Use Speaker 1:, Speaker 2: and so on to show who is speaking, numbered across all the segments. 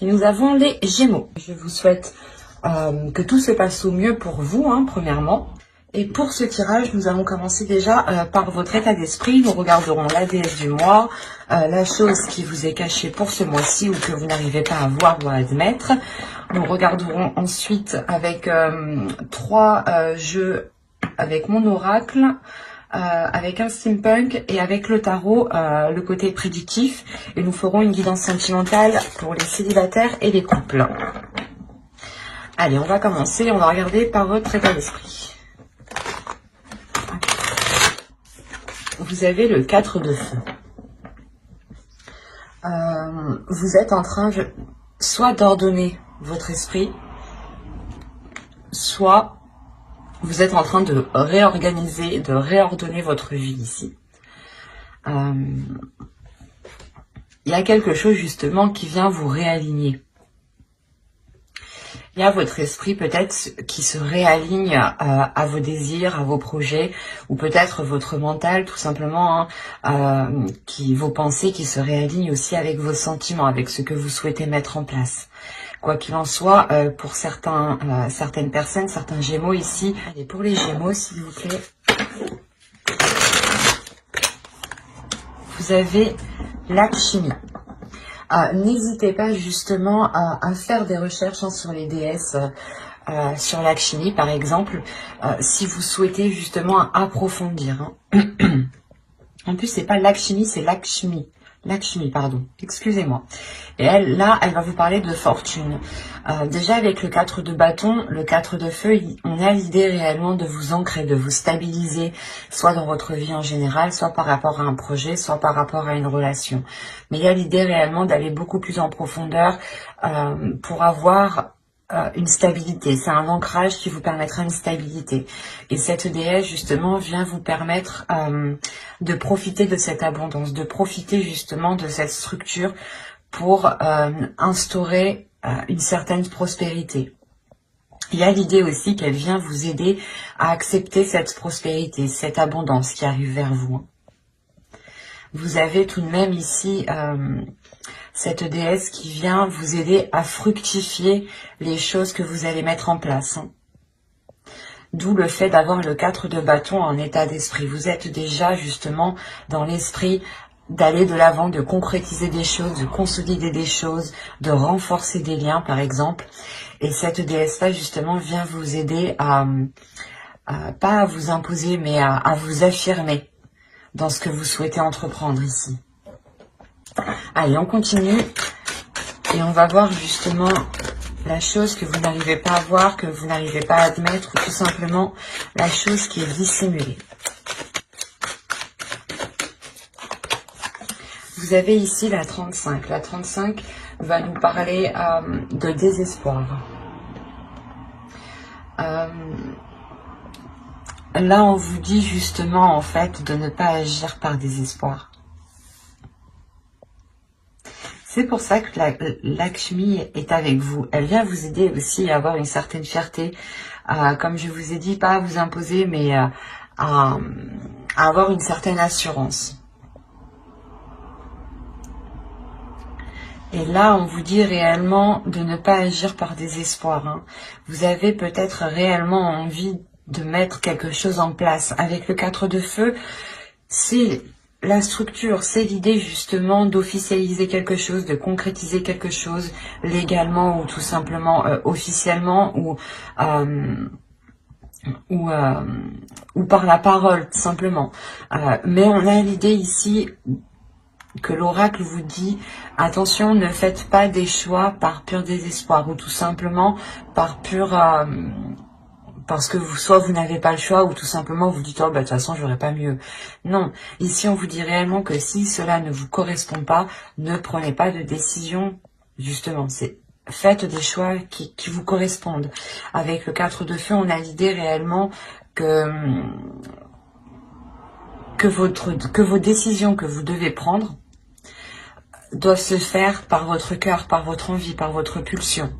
Speaker 1: Et nous avons les Gémeaux. Je vous souhaite que tout se passe au mieux pour vous, premièrement. Et pour ce tirage, nous allons commencer déjà par votre état d'esprit. Nous regarderons la déesse du mois, la chose qui vous est cachée pour ce mois-ci ou que vous n'arrivez pas à voir ou à admettre. Nous regarderons ensuite avec 3 jeux avec mon oracle, avec un steampunk et avec le tarot, le côté prédictif. Et nous ferons une guidance sentimentale pour les célibataires et les couples. Allez, on va commencer. On va regarder par votre état d'esprit. Vous avez le 4 de feu. Vous êtes en train soit d'ordonner votre esprit, soit vous êtes en train de réorganiser, de réordonner votre vie ici. Il y a quelque chose justement qui vient vous réaligner. Il y a votre esprit peut-être qui se réaligne à vos désirs, à vos projets, ou peut-être votre mental tout simplement, vos pensées qui se réalignent aussi avec vos sentiments, avec ce que vous souhaitez mettre en place. Quoi qu'il en soit, pour certaines personnes, certains Gémeaux ici, allez, pour les Gémeaux s'il vous plaît, vous avez l'alchimie. N'hésitez pas justement à faire des recherches sur les déesses, sur l'alchimie par exemple, si vous souhaitez justement approfondir. En plus, c'est pas l'alchimie, c'est l'alchimie. Lakshmi, pardon, excusez-moi. Et elle, là, elle va vous parler de fortune. Déjà, avec le 4 de bâton, le 4 de feu, on a l'idée réellement de vous ancrer, de vous stabiliser, soit dans votre vie en général, soit par rapport à un projet, soit par rapport à une relation. Mais il y a l'idée réellement d'aller beaucoup plus en profondeur pour avoir une stabilité. C'est un ancrage qui vous permettra une stabilité. Et cette déesse, justement, vient vous permettre de profiter de cette abondance, de profiter justement de cette structure pour instaurer une certaine prospérité. Il y a l'idée aussi qu'elle vient vous aider à accepter cette prospérité, cette abondance qui arrive vers vous. Vous avez tout de même ici cette déesse qui vient vous aider à fructifier les choses que vous allez mettre en place. D'où le fait d'avoir le 4 de bâton en état d'esprit. Vous êtes déjà justement dans l'esprit d'aller de l'avant, de concrétiser des choses, de consolider des choses, de renforcer des liens par exemple. Et cette déesse-là justement vient vous aider pas à vous imposer, mais à vous affirmer dans ce que vous souhaitez entreprendre ici. Allez, on continue et on va voir justement la chose que vous n'arrivez pas à voir, que vous n'arrivez pas à admettre, ou tout simplement la chose qui est dissimulée. Vous avez ici la 35. La 35 va nous parler de désespoir. Là, on vous dit justement en fait de ne pas agir par désespoir. C'est pour ça que Lakshmi est avec vous. Elle vient vous aider aussi à avoir une certaine fierté, comme je vous ai dit, pas à vous imposer, mais à avoir une certaine assurance. Et là, on vous dit réellement de ne pas agir par désespoir. Vous avez peut-être réellement envie de mettre quelque chose en place. Avec le 4 de feu, c'est la structure, c'est l'idée justement d'officialiser quelque chose, de concrétiser quelque chose légalement ou tout simplement officiellement ou par la parole tout simplement. Mais on a l'idée ici que l'oracle vous dit attention, ne faites pas des choix par pur désespoir ou tout simplement par pur parce que soit vous n'avez pas le choix ou tout simplement vous dites oh bah de toute façon j'aurais pas mieux. Non, ici on vous dit réellement que si cela ne vous correspond pas, ne prenez pas de décision. Justement, c'est faites des choix qui vous correspondent. Avec le 4 de feu, on a l'idée réellement que vos décisions que vous devez prendre doivent se faire par votre cœur, par votre envie, par votre pulsion.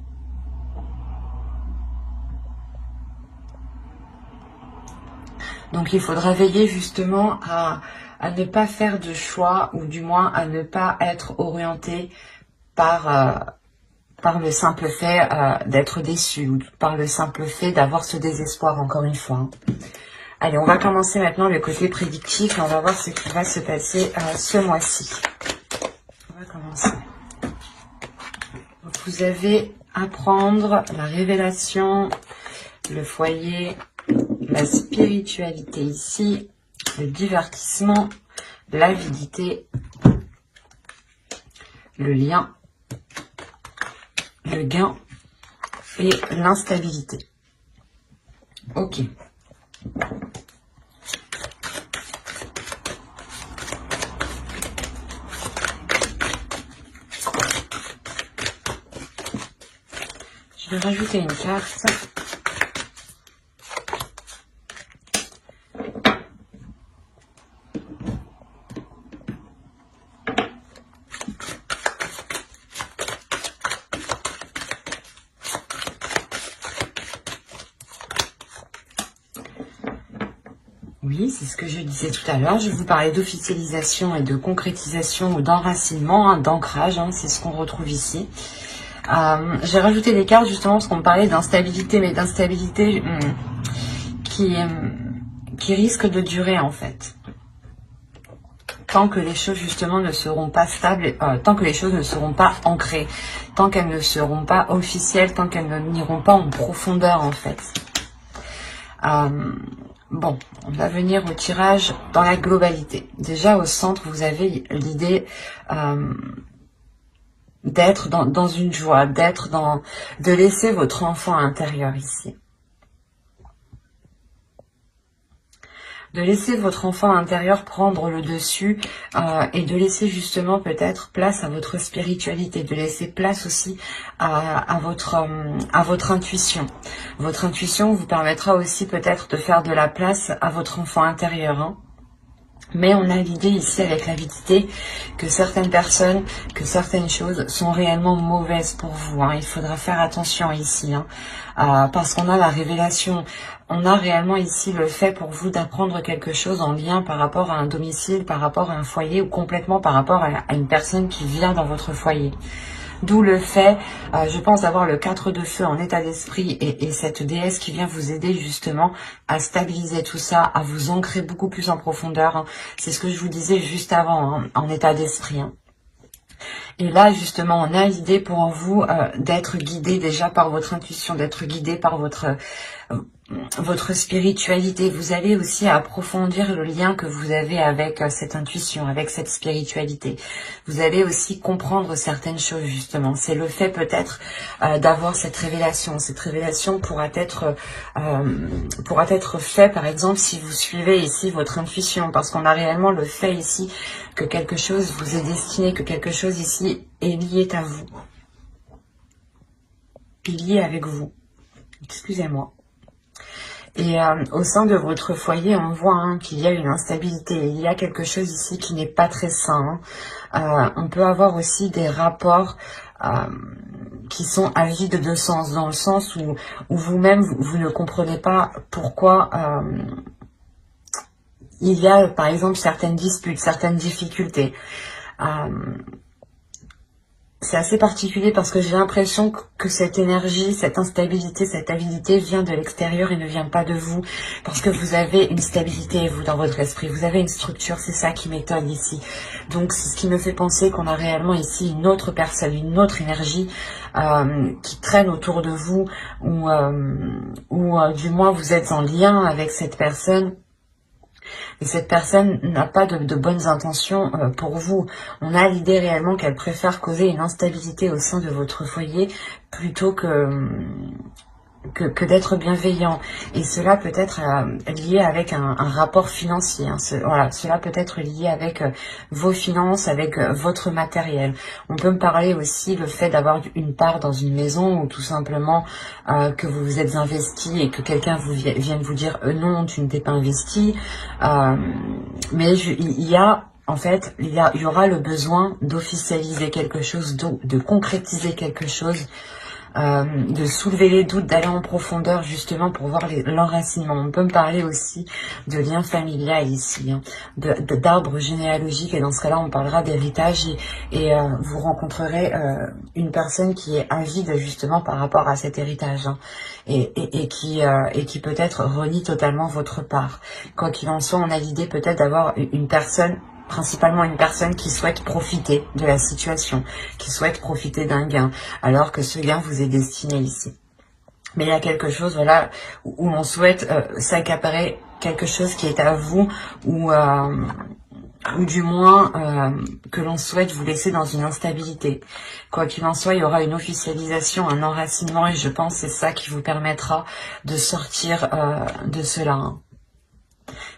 Speaker 1: Donc il faudra veiller justement à ne pas faire de choix, ou du moins à ne pas être orienté par par le simple fait d'être déçu, ou par le simple fait d'avoir ce désespoir, encore une fois. Hein. Allez, on va commencer maintenant le côté prédictif et on va voir ce qui va se passer ce mois-ci. On va commencer. Donc, vous avez à prendre la révélation, le foyer, la spiritualité ici, le divertissement, l'avidité, le lien, le gain et l'instabilité. Ok. Je vais rajouter une carte. Oui, c'est ce que je disais tout à l'heure. Je vous parlais d'officialisation et de concrétisation ou d'enracinement, hein, d'ancrage. Hein, c'est ce qu'on retrouve ici. J'ai rajouté des cartes justement parce qu'on me parlait d'instabilité, mais d'instabilité qui risque de durer en fait. Tant que les choses justement ne seront pas stables, tant que les choses ne seront pas ancrées, tant qu'elles ne seront pas officielles, tant qu'elles n'iront pas en profondeur en fait. Bon, on va venir au tirage dans la globalité. Déjà au centre, vous avez l'idée d'être dans une joie, de laisser votre enfant intérieur ici. De laisser votre enfant intérieur prendre le dessus et de laisser justement peut-être place à votre spiritualité, de laisser place aussi à votre intuition. Votre intuition vous permettra aussi peut-être de faire de la place à votre enfant intérieur. Hein. Mais on a l'idée ici avec l'avidité que certaines personnes, que certaines choses sont réellement mauvaises pour vous. Hein. Il faudra faire attention ici, hein, parce qu'on a la révélation. On a réellement ici le fait pour vous d'apprendre quelque chose en lien par rapport à un domicile, par rapport à un foyer ou complètement par rapport à une personne qui vient dans votre foyer. D'où le fait, je pense, d'avoir le 4 de feu en état d'esprit et cette déesse qui vient vous aider justement à stabiliser tout ça, à vous ancrer beaucoup plus en profondeur. Hein. C'est ce que je vous disais juste avant, hein, en état d'esprit. Hein. Et là, justement, on a l'idée pour vous d'être guidé déjà par votre intuition, d'être guidé par votre spiritualité. Vous allez aussi approfondir le lien que vous avez avec cette intuition, avec cette spiritualité. Vous allez aussi comprendre certaines choses, justement. C'est le fait peut-être d'avoir cette révélation. Cette révélation pourra être fait, par exemple, si vous suivez ici votre intuition, parce qu'on a réellement le fait ici que quelque chose vous est destiné, que quelque chose ici est lié à vous. Lié avec vous. Excusez-moi. Et au sein de votre foyer, on voit hein, qu'il y a une instabilité. Il y a quelque chose ici qui n'est pas très sain. Hein. On peut avoir aussi des rapports qui sont à vide de sens, dans le sens où vous-même, vous ne comprenez pas pourquoi il y a, par exemple, certaines disputes, certaines difficultés. C'est assez particulier parce que j'ai l'impression que cette énergie, cette instabilité, cette avidité vient de l'extérieur et ne vient pas de vous. Parce que vous avez une stabilité, vous, dans votre esprit. Vous avez une structure, c'est ça qui m'étonne ici. Donc, c'est ce qui me fait penser qu'on a réellement ici une autre personne, une autre énergie qui traîne autour de vous ou du moins vous êtes en lien avec cette personne. Et cette personne n'a pas de bonnes intentions pour vous. On a l'idée réellement qu'elle préfère causer une instabilité au sein de votre foyer plutôt que d'être bienveillant. Et cela peut être lié avec un rapport financier. Hein. Voilà, cela peut être lié avec vos finances, avec votre matériel. On peut me parler aussi le fait d'avoir une part dans une maison ou tout simplement que vous vous êtes investi et que quelqu'un vienne vous dire non, tu ne t'es pas investi. Mais il y a... En fait, il y aura le besoin d'officialiser quelque chose, de concrétiser quelque chose de soulever les doutes, d'aller en profondeur justement pour voir l'enracinement. On peut me parler aussi de lien familial ici, hein, d'arbre généalogique, et dans ce cas-là on parlera d'héritage, et vous rencontrerez une personne qui est avide justement par rapport à cet héritage, hein, et qui peut-être renie totalement votre part. Quoi qu'il en soit, on a l'idée peut-être d'avoir une personne, principalement une personne qui souhaite profiter de la situation, qui souhaite profiter d'un gain, alors que ce gain vous est destiné ici. Mais il y a quelque chose, voilà, où l'on souhaite s'accaparer quelque chose qui est à vous, ou du moins que l'on souhaite vous laisser dans une instabilité. Quoi qu'il en soit, il y aura une officialisation, un enracinement, et je pense que c'est ça qui vous permettra de sortir de cela, hein.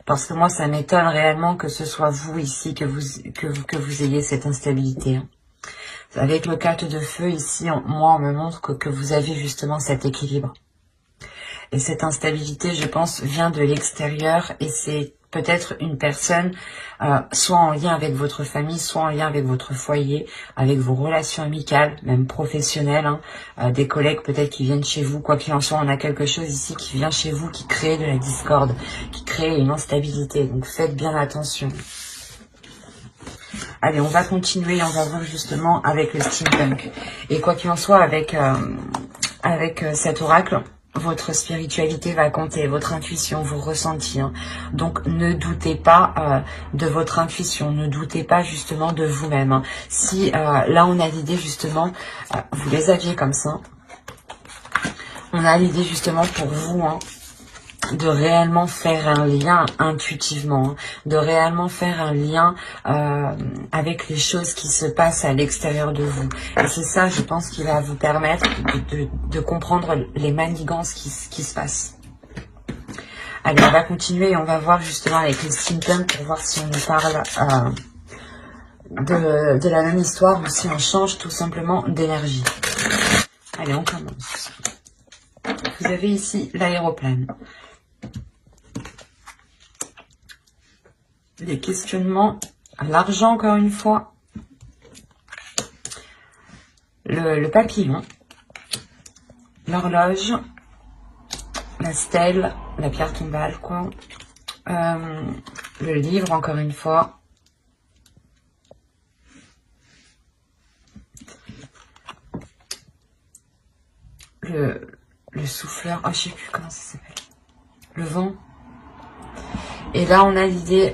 Speaker 1: Parce que moi, ça m'étonne réellement que ce soit vous ici, que vous ayez cette instabilité, hein. Avec le 4 de feu ici, moi, on me montre que vous avez justement cet équilibre. Et cette instabilité, je pense, vient de l'extérieur, et c'est peut-être une personne, soit en lien avec votre famille, soit en lien avec votre foyer, avec vos relations amicales, même professionnelles, hein, des collègues peut-être qui viennent chez vous. Quoi qu'il en soit, on a quelque chose ici qui vient chez vous, qui crée de la discorde, qui crée une instabilité. Donc faites bien attention. Allez, on va continuer, on va voir justement avec le steampunk. Et quoi qu'il en soit, avec cet oracle, votre spiritualité va compter, votre intuition, vos ressentis, hein. Donc ne doutez pas de votre intuition, ne doutez pas justement de vous-même, hein. Si là on a l'idée justement, vous les aviez comme ça, on a l'idée justement pour vous, hein, de réellement faire un lien intuitivement, hein, de réellement faire un lien avec les choses qui se passent à l'extérieur de vous. Et c'est ça, je pense, qui va vous permettre de comprendre les manigances qui se passent. Allez, on va continuer et on va voir justement avec les steampunk pour voir si on nous parle de la même histoire ou si on change tout simplement d'énergie. Allez, on commence. Vous avez ici l'aéroplane. Les questionnements, l'argent encore une fois, le papillon, l'horloge, la stèle, la pierre tombale, quoi, le livre encore une fois, le souffleur, oh je sais plus comment ça s'appelle, le vent. Et là, on a l'idée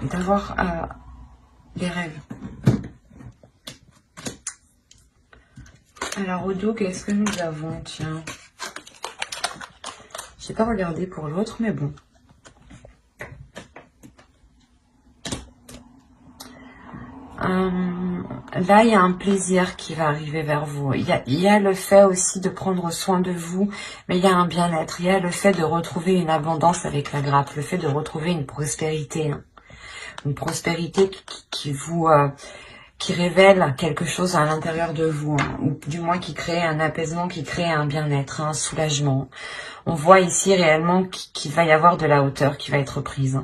Speaker 1: d'avoir des rêves. Alors, au dos, qu'est-ce que nous avons? Tiens. Je n'ai pas regardé pour l'autre, mais bon. Là, il y a un plaisir qui va arriver vers vous. Il y a le fait aussi de prendre soin de vous, mais il y a un bien-être. Il y a le fait de retrouver une abondance avec la grappe, le fait de retrouver une prospérité. Hein. Une prospérité qui révèle quelque chose à l'intérieur de vous, hein, ou du moins qui crée un apaisement, qui crée un bien-être, un soulagement. On voit ici réellement qu'il va y avoir de la hauteur qui va être prise.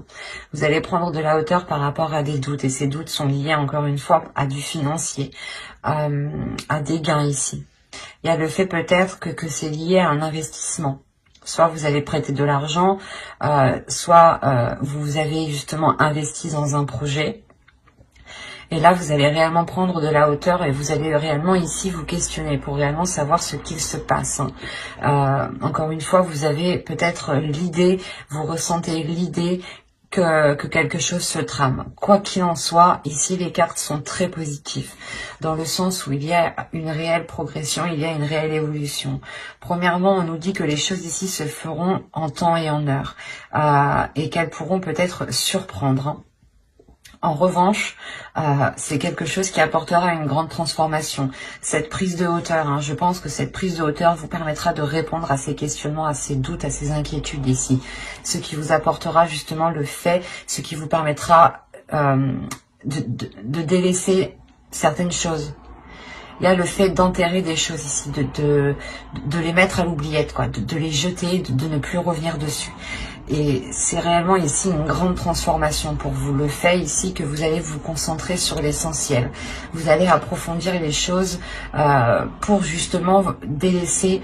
Speaker 1: Vous allez prendre de la hauteur par rapport à des doutes, et ces doutes sont liés encore une fois à du financier, à des gains ici. Il y a le fait peut-être que c'est lié à un investissement. Soit vous allez prêter de l'argent, soit vous avez justement investi dans un projet. Et là, vous allez réellement prendre de la hauteur et vous allez réellement ici vous questionner pour réellement savoir ce qu'il se passe. Encore une fois, vous avez peut-être l'idée, vous ressentez l'idée que quelque chose se trame. Quoi qu'il en soit, ici les cartes sont très positives, dans le sens où il y a une réelle progression, il y a une réelle évolution. Premièrement, on nous dit que les choses ici se feront en temps et en heure, et qu'elles pourront peut-être surprendre, hein. En revanche, c'est quelque chose qui apportera une grande transformation. Cette prise de hauteur, hein, je pense que cette prise de hauteur vous permettra de répondre à ces questionnements, à ces doutes, à ces inquiétudes ici. Ce qui vous apportera justement le fait, ce qui vous permettra de délaisser certaines choses. Il y a le fait d'enterrer des choses ici, de les mettre à l'oubliette, quoi, de les jeter, de ne plus revenir dessus. Et c'est réellement ici une grande transformation pour vous. Le fait ici que vous allez vous concentrer sur l'essentiel. Vous allez approfondir les choses pour justement délaisser...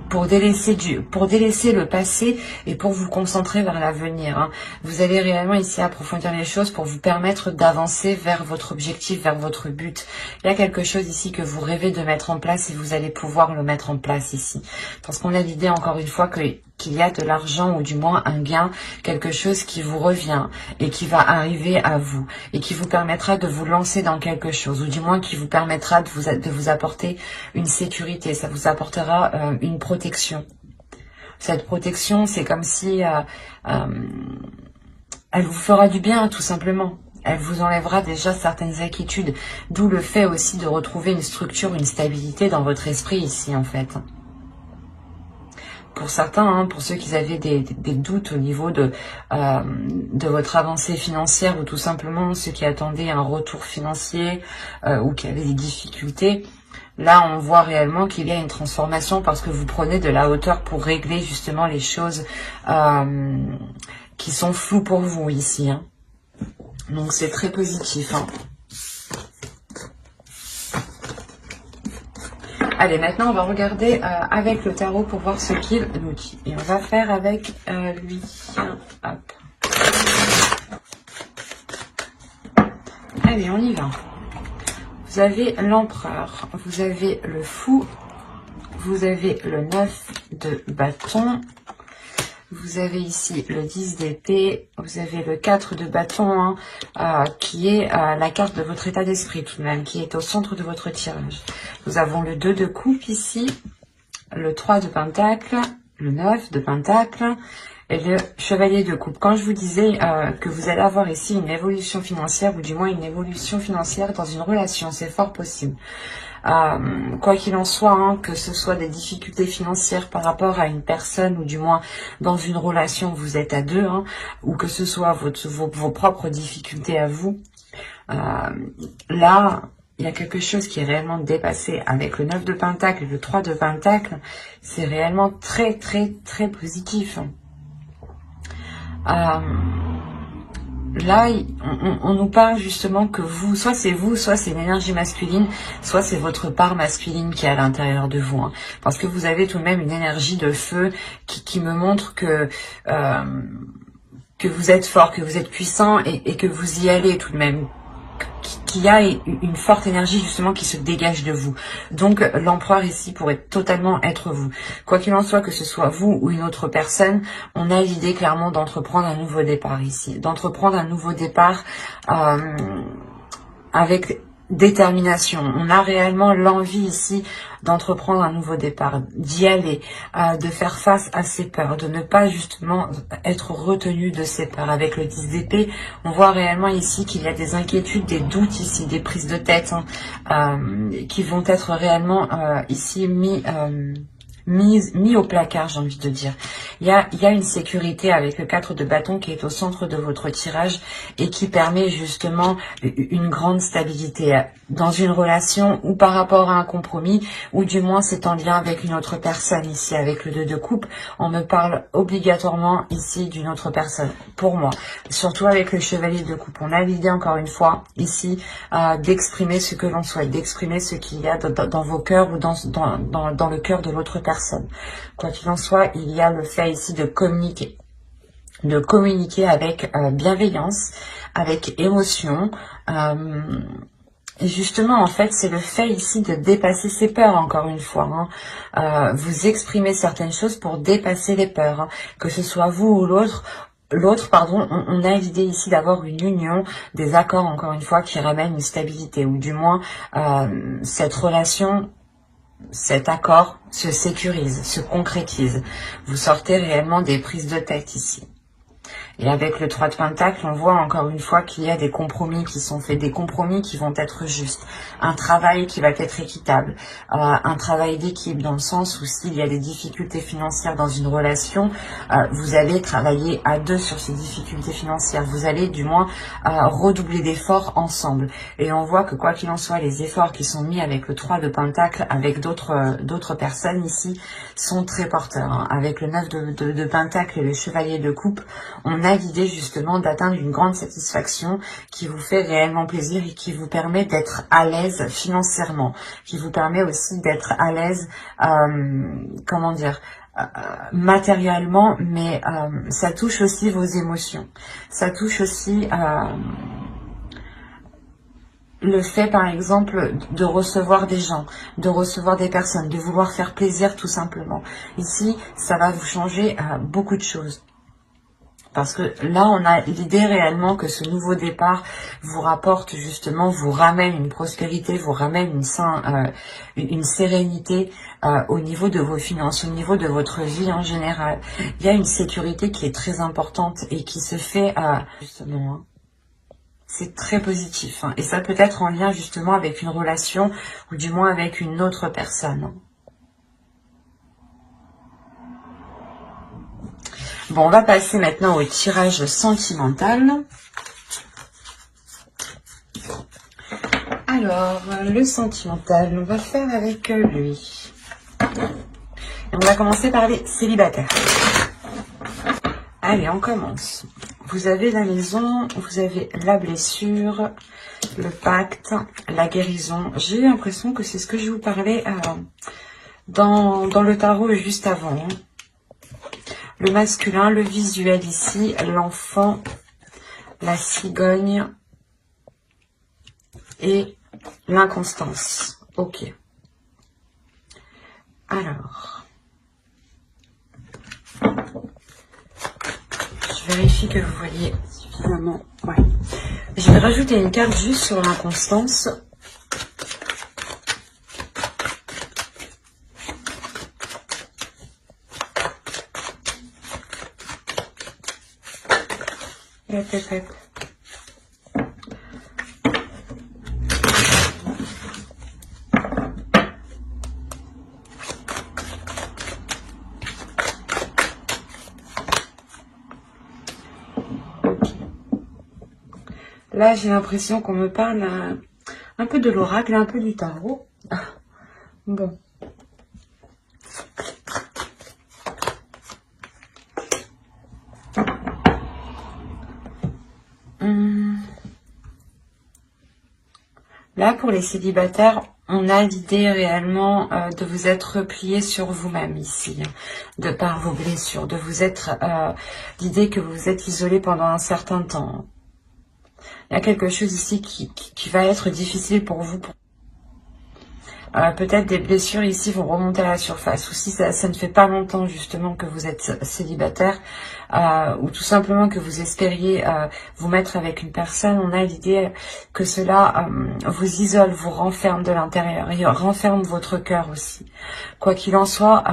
Speaker 1: Pour délaisser le passé et pour vous concentrer vers l'avenir. Hein. Vous allez réellement ici approfondir les choses pour vous permettre d'avancer vers votre objectif, vers votre but. Il y a quelque chose ici que vous rêvez de mettre en place et vous allez pouvoir le mettre en place ici. Parce qu'on a l'idée encore une fois qu'il y a de l'argent ou du moins un gain, quelque chose qui vous revient et qui va arriver à vous et qui vous permettra de vous lancer dans quelque chose ou du moins qui vous permettra de vous apporter une sécurité, ça vous apportera une protection. Cette protection, c'est comme si elle vous fera du bien tout simplement. Elle vous enlèvera déjà certaines inquiétudes, d'où le fait aussi de retrouver une structure, une stabilité dans votre esprit ici en fait. Pour certains, hein, pour ceux qui avaient des doutes au niveau de votre avancée financière ou tout simplement ceux qui attendaient un retour financier ou qui avaient des difficultés, là on voit réellement qu'il y a une transformation parce que vous prenez de la hauteur pour régler justement les choses qui sont floues pour vous ici. Hein. Donc c'est très positif. Hein. Allez, maintenant, on va regarder avec le tarot pour voir ce qu'il nous dit. Et on va faire avec lui. Hop. Allez, on y va. Vous avez l'empereur, vous avez le fou, vous avez le 9 de bâton, vous avez ici le 10 d'épée, vous avez le 4 de bâton, hein, qui est la carte de votre état d'esprit tout de même, qui est au centre de votre tirage. Nous avons le 2 de coupe ici, le 3 de pentacle, le 9 de pentacle et le chevalier de coupe. Quand je vous disais que vous allez avoir ici une évolution financière, ou du moins une évolution financière dans une relation, c'est fort possible. Quoi qu'il en soit, hein, que ce soit des difficultés financières par rapport à une personne ou du moins dans une relation vous êtes à deux, hein, ou que ce soit vos propres difficultés à vous, là il y a quelque chose qui est réellement dépassé avec le 9 de pentacle et le 3 de pentacle. C'est réellement très très très positif. Là, on nous parle justement que vous, soit c'est une énergie masculine, soit c'est votre part masculine qui est à l'intérieur de vous. Hein. Parce que vous avez tout de même une énergie de feu qui me montre que vous êtes fort, que vous êtes puissant et que vous y allez tout de même. Qu'il y a une forte énergie justement qui se dégage de vous. Donc l'empereur ici pourrait totalement être vous. Quoi qu'il en soit, que ce soit vous ou une autre personne, on a l'idée clairement d'entreprendre un nouveau départ ici. D'entreprendre un nouveau départ avec détermination. On a réellement l'envie ici d'entreprendre un nouveau départ, d'y aller, de faire face à ses peurs, de ne pas justement être retenu de ses peurs. Avec le 10 d'épée, on voit réellement ici qu'il y a des inquiétudes, des doutes ici, des prises de tête hein, qui vont être réellement ici mis au placard, j'ai envie de dire. Il y a une sécurité avec le 4 de bâton qui est au centre de votre tirage et qui permet justement une grande stabilité dans une relation ou par rapport à un compromis, ou du moins c'est en lien avec une autre personne. Ici avec le 2 de coupe, on me parle obligatoirement ici d'une autre personne, pour moi. Surtout avec le chevalier de coupe, on a l'idée encore une fois ici d'exprimer ce que l'on souhaite, d'exprimer ce qu'il y a dans vos cœurs ou dans le cœur de l'autre personne. Quoi qu'il en soit, il y a le fait ici de communiquer avec bienveillance, avec émotion. Et justement, en fait, c'est le fait ici de dépasser ses peurs, encore une fois. Hein. Vous exprimez certaines choses pour dépasser les peurs, hein. Que ce soit vous ou l'autre, on a l'idée ici d'avoir une union, des accords, encore une fois, qui ramènent une stabilité, ou du moins, cette relation, cet accord se sécurise, se concrétise. Vous sortez réellement des prises de tête ici. Et avec le 3 de Pentacle, on voit encore une fois qu'il y a des compromis qui sont faits, des compromis qui vont être justes, un travail qui va être équitable, un travail d'équipe dans le sens où s'il y a des difficultés financières dans une relation, vous allez travailler à deux sur ces difficultés financières, vous allez du moins redoubler d'efforts ensemble. Et on voit que quoi qu'il en soit, les efforts qui sont mis avec le 3 de Pentacle, avec d'autres personnes ici, sont très porteurs. Hein. Avec le 9 de Pentacle et le Chevalier de Coupe, on a l'idée justement d'atteindre une grande satisfaction qui vous fait réellement plaisir et qui vous permet d'être à l'aise financièrement, qui vous permet aussi d'être à l'aise, comment dire, matériellement, mais ça touche aussi vos émotions. Ça touche aussi le fait, par exemple, de recevoir des gens, de recevoir des personnes, de vouloir faire plaisir tout simplement. Ici, ça va vous changer beaucoup de choses. Parce que là, on a l'idée réellement que ce nouveau départ vous rapporte justement, vous ramène une prospérité, vous ramène une sérénité au niveau de vos finances, au niveau de votre vie en général. Il y a une sécurité qui est très importante et qui se fait justement... Hein. C'est très positif. Hein, et ça peut être en lien justement avec une relation ou du moins avec une autre personne. Bon, on va passer maintenant au tirage sentimental. Alors, le sentimental, on va faire avec lui. Et on va commencer par les célibataires. Allez, on commence. Vous avez la maison, vous avez la blessure, le pacte, la guérison. J'ai l'impression que c'est ce que je vous parlais dans le tarot juste avant. Hein. Le masculin, le visuel ici, l'enfant, la cigogne et l'inconstance. Ok. Alors, je vérifie que vous voyez suffisamment. Ouais. Je vais rajouter une carte juste sur l'inconstance. Là, j'ai l'impression qu'on me parle un peu de l'oracle, un peu du tarot. Bon. Là, pour les célibataires, on a l'idée réellement de vous être replié sur vous-même ici, de par vos blessures, de vous être l'idée que vous vous êtes isolé pendant un certain temps. Il y a quelque chose ici qui va être difficile pour vous. Peut-être des blessures ici vont remonter à la surface. Ou si ça ne fait pas longtemps justement que vous êtes célibataire, ou tout simplement que vous espériez vous mettre avec une personne, on a l'idée que cela vous isole, vous renferme de l'intérieur, et renferme votre cœur aussi. Quoi qu'il en soit,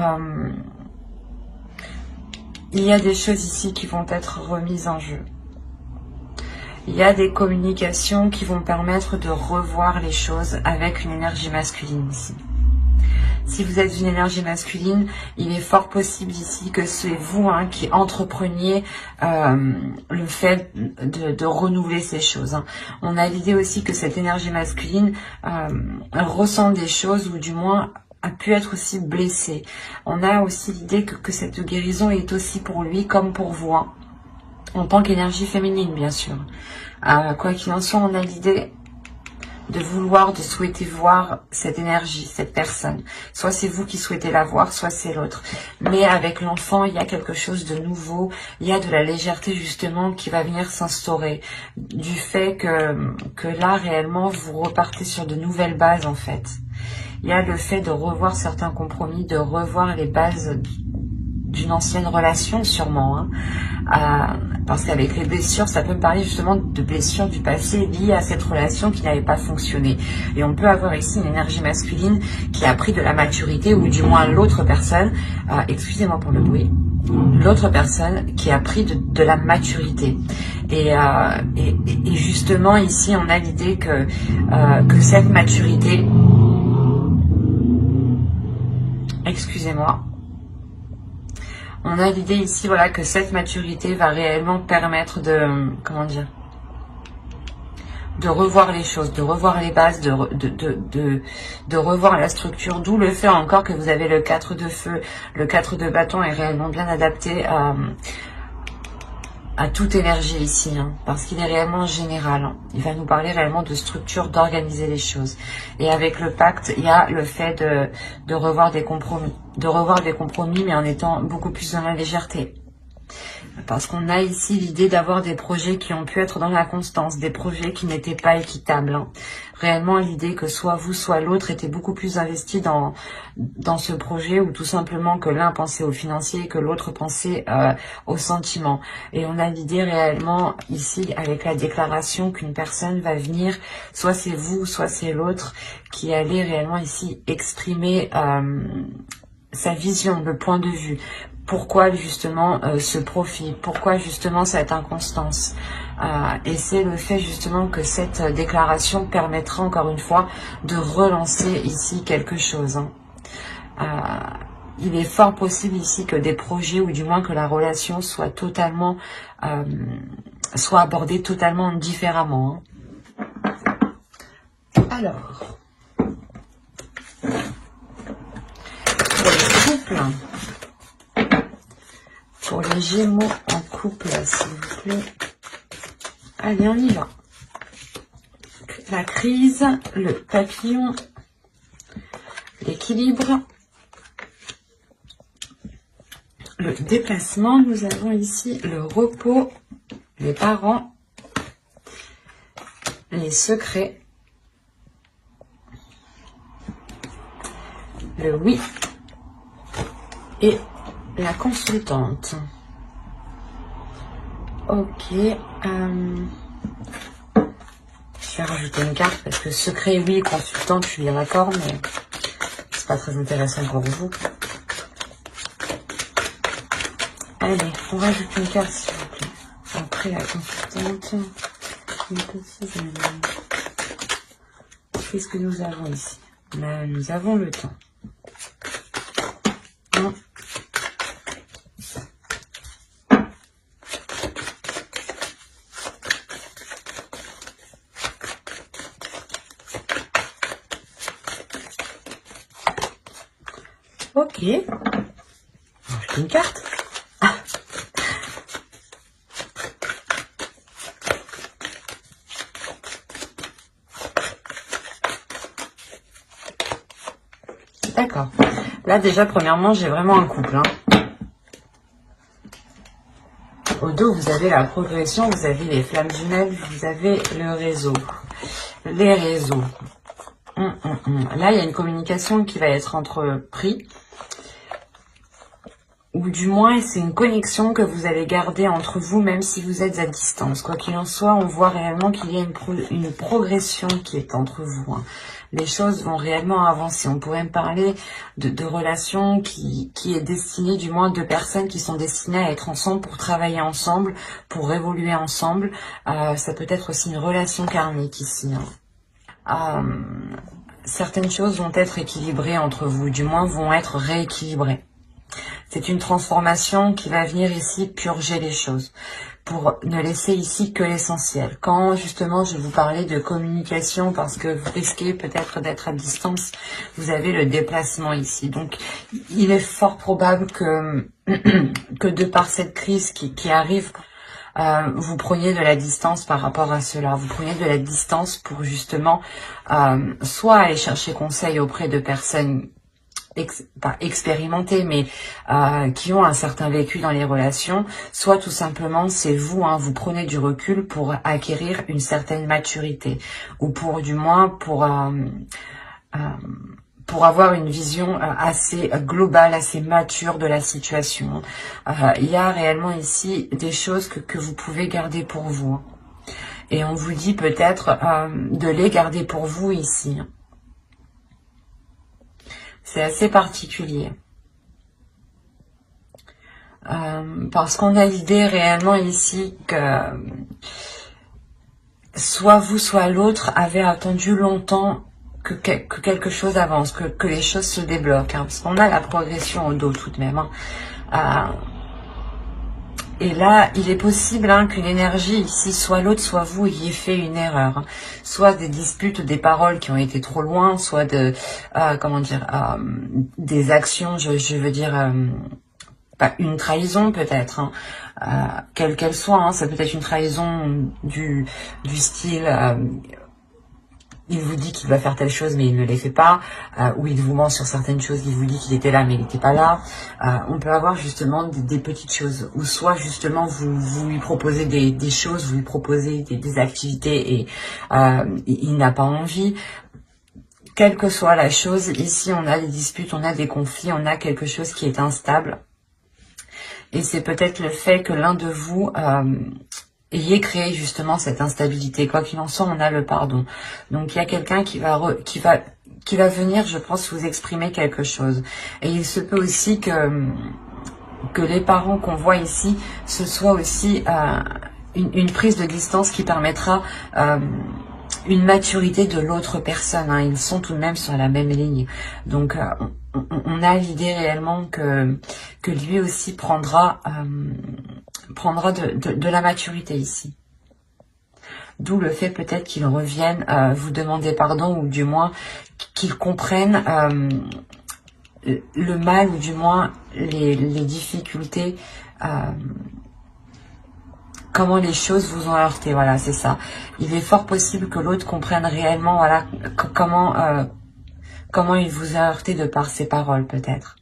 Speaker 1: il y a des choses ici qui vont être remises en jeu. Il y a des communications qui vont permettre de revoir les choses avec une énergie masculine ici. Si vous êtes une énergie masculine, il est fort possible ici que c'est vous qui entrepreniez le fait de renouveler ces choses. Hein. On a l'idée aussi que cette énergie masculine ressent des choses ou du moins a pu être aussi blessée. On a aussi l'idée que cette guérison est aussi pour lui comme pour vous. Hein. En tant qu'énergie féminine, bien sûr. Quoi qu'il en soit, on a l'idée de vouloir, de souhaiter voir cette énergie, cette personne. Soit c'est vous qui souhaitez la voir, soit c'est l'autre. Mais avec l'enfant, il y a quelque chose de nouveau. Il y a de la légèreté, justement, qui va venir s'instaurer. Du fait que là, réellement, vous repartez sur de nouvelles bases, en fait. Il y a le fait de revoir certains compromis, de revoir les bases d'une ancienne relation sûrement, parce qu'avec les blessures, ça peut me parler justement de blessures du passé liées à cette relation qui n'avait pas fonctionné. Et on peut avoir ici une énergie masculine qui a pris de la maturité, ou du moins l'autre personne, excusez-moi pour le bruit, l'autre personne qui a pris de la maturité. Et justement, ici, on a l'idée que cette maturité... Excusez-moi. On a l'idée ici, voilà, que cette maturité va réellement permettre de... Comment dire, de revoir les choses, de revoir les bases, de revoir la structure, d'où le fait encore que vous avez le 4 de feu. Le 4 de bâton est réellement bien adapté à toute énergie ici, hein, parce qu'il est réellement général. Hein. Il va nous parler réellement de structure, d'organiser les choses. Et avec le pacte, il y a le fait de revoir des compromis. De revoir des compromis, mais en étant beaucoup plus dans la légèreté. Parce qu'on a ici l'idée d'avoir des projets qui ont pu être dans la constance, des projets qui n'étaient pas équitables. Hein. Réellement l'idée que soit vous, soit l'autre était beaucoup plus investi dans ce projet, ou tout simplement que l'un pensait au financier et que l'autre pensait au sentiment. Et on a l'idée réellement ici avec la déclaration qu'une personne va venir, soit c'est vous, soit c'est l'autre, qui allait réellement ici exprimer sa vision, le point de vue. Pourquoi justement ce profil, pourquoi justement cette inconstance. Et c'est le fait justement que cette déclaration permettra encore une fois de relancer ici quelque chose. Hein. Il est fort possible ici que des projets, ou du moins que la relation soit totalement, soit abordée totalement différemment. Hein. Alors, pour les couples, pour les Gémeaux en couple, s'il vous plaît. Allez, on y va. La crise, le papillon, l'équilibre, le déplacement. Nous avons ici le repos, les parents, les secrets, le oui et la consultante. Ok. Je vais rajouter une carte parce que secret, oui, consultante, je suis bien d'accord, mais c'est pas très intéressant pour vous. Allez, on rajoute une carte, s'il vous plaît. Après la consultante, une petite... Qu'est-ce que nous avons ici? Là, nous avons le temps. Non. Ok. Rajoute une carte. D'accord. Là, déjà, premièrement, j'ai vraiment un couple. Hein. Au dos, vous avez la progression, vous avez les flammes jumelles, vous avez le réseau. Les réseaux. Là, il y a une communication qui va être entreprise. Ou du moins, c'est une connexion que vous allez garder entre vous, même si vous êtes à distance. Quoi qu'il en soit, on voit réellement qu'il y a une progression qui est entre vous. Hein. Les choses vont réellement avancer. On pourrait me parler de relations qui est destinée, du moins de personnes qui sont destinées à être ensemble pour travailler ensemble, pour évoluer ensemble. Ça peut être aussi une relation karmique ici. Hein. Certaines choses vont être équilibrées entre vous, du moins vont être rééquilibrées. C'est une transformation qui va venir ici purger les choses, pour ne laisser ici que l'essentiel. Quand justement je vous parlais de communication, parce que vous risquez peut-être d'être à distance, vous avez le déplacement ici. Donc il est fort probable que, que de par cette crise qui arrive, vous preniez de la distance par rapport à cela. Vous preniez de la distance pour justement soit aller chercher conseil auprès de personnes pas expérimentés, mais qui ont un certain vécu dans les relations, soit tout simplement c'est vous, hein, vous prenez du recul pour acquérir une certaine maturité, ou pour du moins pour avoir une vision assez globale, assez mature de la situation. Il y a réellement ici des choses que vous pouvez garder pour vous. Et on vous dit peut-être de les garder pour vous ici. C'est assez particulier. Parce qu'on a l'idée réellement ici que soit vous, soit l'autre avait attendu longtemps que quelque chose avance, que les choses se débloquent. Hein, parce qu'on a la progression au dos tout de même. Hein. Et là, il est possible qu'une énergie ici, soit l'autre, soit vous, ayez fait une erreur. Hein. Soit des disputes, des paroles qui ont été trop loin, soit de, comment dire, des actions, je veux dire, une trahison peut-être, hein, quelle qu'elle soit. Hein, ça peut être une trahison du style... il vous dit qu'il va faire telle chose mais il ne les fait pas, ou il vous ment sur certaines choses, il vous dit qu'il était là mais il n'était pas là. On peut avoir justement des petites choses, ou soit justement vous lui proposez des choses, vous lui proposez des activités et il n'a pas envie. Quelle que soit la chose, ici on a des disputes, on a des conflits, on a quelque chose qui est instable. Et c'est peut-être le fait que l'un de vous... ayez créé justement cette instabilité. Quoi qu'il en soit, on a le pardon. Donc il y a quelqu'un qui va venir, je pense, vous exprimer quelque chose. Et il se peut aussi que les parents qu'on voit ici, ce soit aussi une prise de distance qui permettra une maturité de l'autre personne. Hein. Ils sont tout de même sur la même ligne. Donc on a l'idée réellement que lui aussi prendra de la maturité ici. D'où le fait peut-être qu'il revienne vous demander pardon, ou du moins qu'il comprenne le mal, ou du moins les difficultés, comment les choses vous ont heurté. Voilà, c'est ça. Il est fort possible que l'autre comprenne réellement, voilà, comment il vous a heurté de par ses paroles peut-être.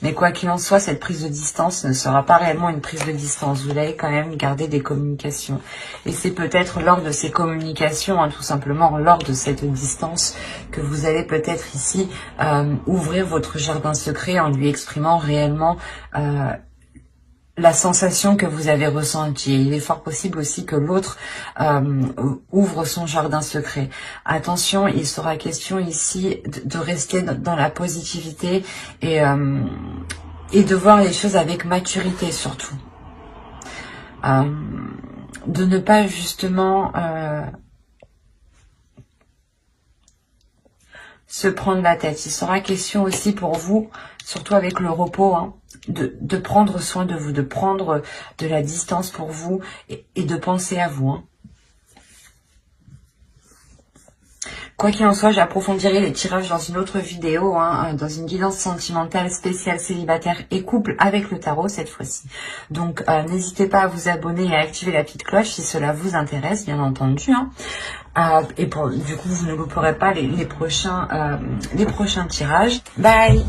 Speaker 1: Mais quoi qu'il en soit, cette prise de distance ne sera pas réellement une prise de distance. Vous allez quand même garder des communications. Et c'est peut-être lors de ces communications, tout simplement lors de cette distance, que vous allez peut-être ici ouvrir votre jardin secret en lui exprimant réellement la sensation que vous avez ressentie. Et il est fort possible aussi que l'autre ouvre son jardin secret. Attention, il sera question ici de rester dans la positivité et de voir les choses avec maturité surtout. De ne pas justement se prendre la tête. Il sera question aussi pour vous, surtout avec le repos, de prendre soin de vous, de prendre de la distance pour vous et de penser à vous. Quoi qu'il en soit, j'approfondirai les tirages dans une autre vidéo, dans une guidance sentimentale spéciale célibataire et couple avec le tarot cette fois-ci. Donc n'hésitez pas à vous abonner et à activer la petite cloche si cela vous intéresse, bien entendu. Et du coup, vous ne louperez pas les prochains tirages. Bye!